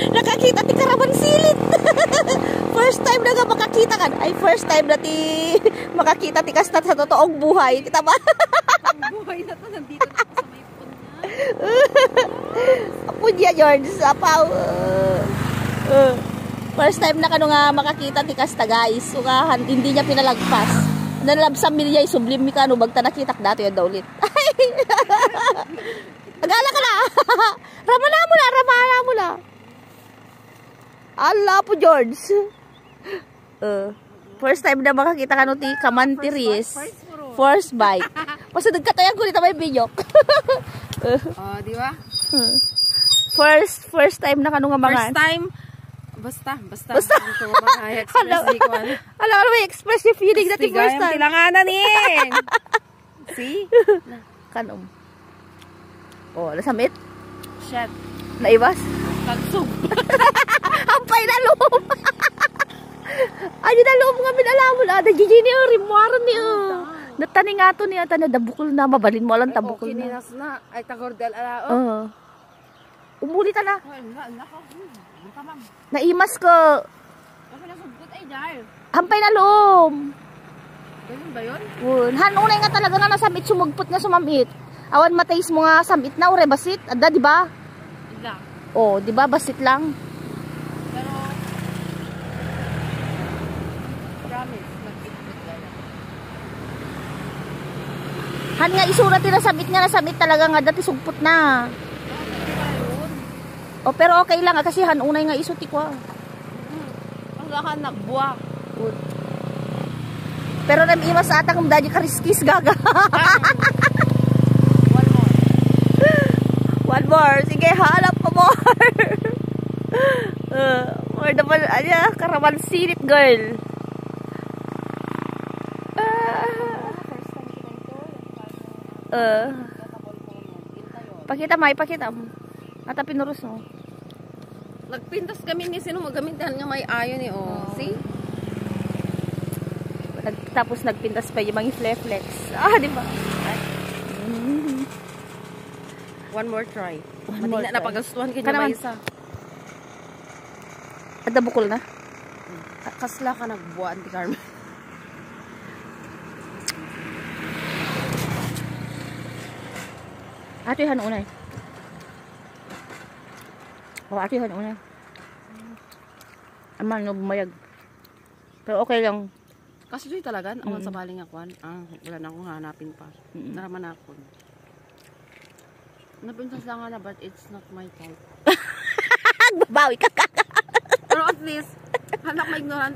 Nakakita ti karaman silit. First time na nga makakita ka. Ay, first time na ti makakita ti kasta sa totoong buhay. Kita ba? Ang buhay na to, nandito na ako sa may pun niya. Apo niya, George. Apaw. First time na kano nga makakita ti kasta, guys. So nga, hindi niya pinalagpas. Nalabsam mi niya isublim mi kano bagta nakitak dato yan daw ulit. Agala ka na. Ramana mo na. Allah po, George. First time na makakita ka no ti Kamantiris. First bike. Pasunod ka tayo ko dito may binyok. Di ba? First time na kano nga mga. First time. Basta. Alam ko may express yung feeling na ti first time. Tilanganan eh. See? Kanom. Nasamit? Shit. Naibas? Tagsog. Ampay na loob. Ay, na loob nga minalaman. Nagiging niya, rimuaran niya. Natani nga to niya. Nadabukol na. Mabalin mo lang tabukol na. Kininas na. Ay, tagordel ala. Umulit na. Wala ko. Naimas ko. Ako nasubot ay dahil. Hampay na loob. Ganun ba yun? Hanunay nga talaga na nasamit. Sumugpot nga sumamit. Awan matays mo nga samit na. Ure basit. Ada, di ba? Ilang. Di ba? Basit lang. Pero, promise, nag-ikot gaya. Han nga isurat na nasamit talaga nga dati sugpot na. Pero okay lang kasi hanunay nga isuti ko. Wala ka nagbuwak. Pero namimas sa ata kung dadi kariskis gaga. One more. Sige, halap ko more. More naman, karaman silip girl. Pakita mo. Ata pinurus mo. Nagpintas kami ni sino magamitan nga may ayon eh. See? Tapos nagpintas pa yung mga flex. Di ba? One more try. Madina na pagastuhan kanya may isa. Ada bukol na? Kasla ka nagbuwan ti Carmen. Ato yung hanunay. Ato yung hanunay. Aman, no, bumayag. Pero okay lang. Kasi doy talaga, ang sa baling akwan, wala na akong hanapin pa. Naraman ako. Napintas lang nga na, but it's not my type. Babawi ka. Pero at least, hanak ma-ignorant